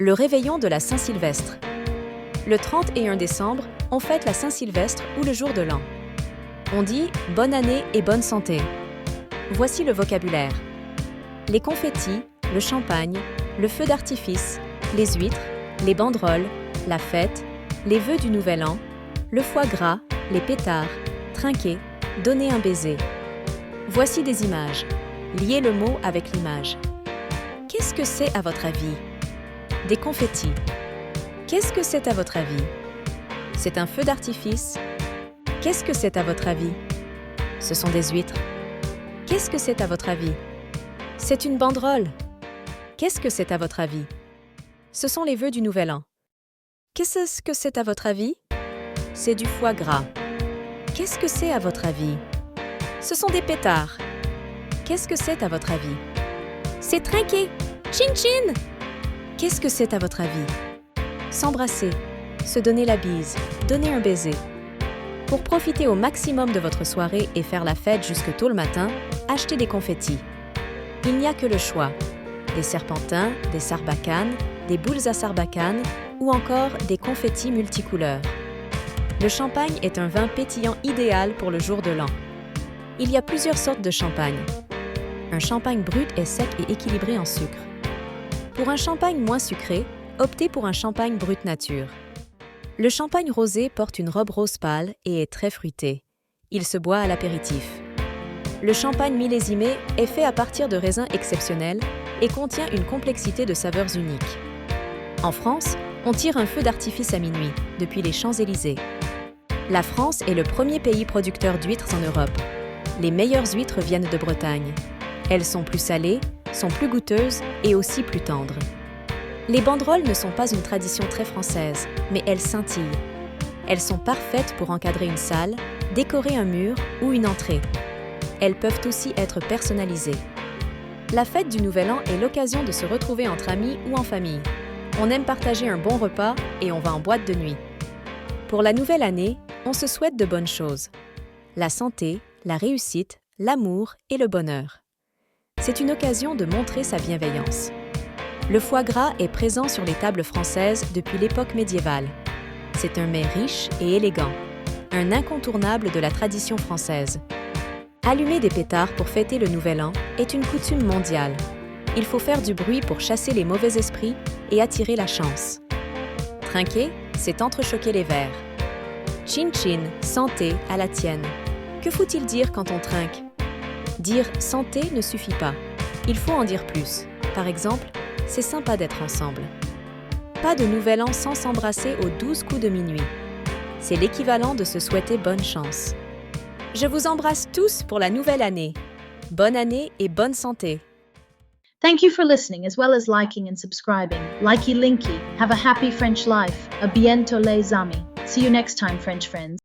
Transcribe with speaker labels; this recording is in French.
Speaker 1: Le réveillon de la Saint-Sylvestre. Le 31 décembre, on fête la Saint-Sylvestre ou le jour de l'an. On dit « bonne année et bonne santé ». Voici le vocabulaire. Les confettis, le champagne, le feu d'artifice, les huîtres, les banderoles, la fête, les vœux du nouvel an, le foie gras, les pétards, trinquer, donner un baiser. Voici des images. Liez le mot avec l'image. Qu'est-ce que c'est à votre avis? Des confettis. Qu'est-ce que c'est à votre avis? C'est un feu d'artifice. Qu'est-ce que c'est à votre avis? Ce sont des huîtres. Qu'est-ce que c'est à votre avis? C'est une banderole. Qu'est-ce que c'est à votre avis? Ce sont les vœux du nouvel an. Qu'est-ce que c'est à votre avis? C'est du foie gras. Qu'est-ce que c'est à votre avis? Ce sont des pétards. Qu'est-ce que c'est à votre avis? C'est trinquer. Chin chin! Qu'est-ce que c'est à votre avis? S'embrasser, se donner la bise, donner un baiser. Pour profiter au maximum de votre soirée et faire la fête jusque tôt le matin, achetez des confettis. Il n'y a que le choix. Des serpentins, des sarbacanes, des boules à sarbacane ou encore des confettis multicouleurs. Le champagne est un vin pétillant idéal pour le jour de l'an. Il y a plusieurs sortes de champagne. Un champagne brut est sec et équilibré en sucre. Pour un champagne moins sucré, optez pour un champagne brut nature. Le champagne rosé porte une robe rose pâle et est très fruité. Il se boit à l'apéritif. Le champagne millésimé est fait à partir de raisins exceptionnels et contient une complexité de saveurs uniques. En France, on tire un feu d'artifice à minuit, depuis les Champs-Élysées. La France est le premier pays producteur d'huîtres en Europe. Les meilleures huîtres viennent de Bretagne. Elles sont plus salées, sont plus goûteuses et aussi plus tendres. Les banderoles ne sont pas une tradition très française, mais elles scintillent. Elles sont parfaites pour encadrer une salle, décorer un mur ou une entrée. Elles peuvent aussi être personnalisées. La fête du Nouvel An est l'occasion de se retrouver entre amis ou en famille. On aime partager un bon repas et on va en boîte de nuit. Pour la nouvelle année, on se souhaite de bonnes choses. La santé, la réussite, l'amour et le bonheur. C'est une occasion de montrer sa bienveillance. Le foie gras est présent sur les tables françaises depuis l'époque médiévale. C'est un mets riche et élégant, un incontournable de la tradition française. Allumer des pétards pour fêter le Nouvel An est une coutume mondiale. Il faut faire du bruit pour chasser les mauvais esprits et attirer la chance. Trinquer, c'est entrechoquer les verres. Chin chin, santé à la tienne. Que faut-il dire quand on trinque? Dire « santé » ne suffit pas. Il faut en dire plus. Par exemple, c'est sympa d'être ensemble. Pas de Nouvel An sans s'embrasser aux 12 coups de minuit. C'est l'équivalent de se souhaiter bonne chance. Je vous embrasse tous pour la nouvelle année. Bonne année et bonne santé.
Speaker 2: Thank you for listening as well as liking and subscribing. Likey linky. Have a happy French life. A bientôt les amis. See you next time, French friends.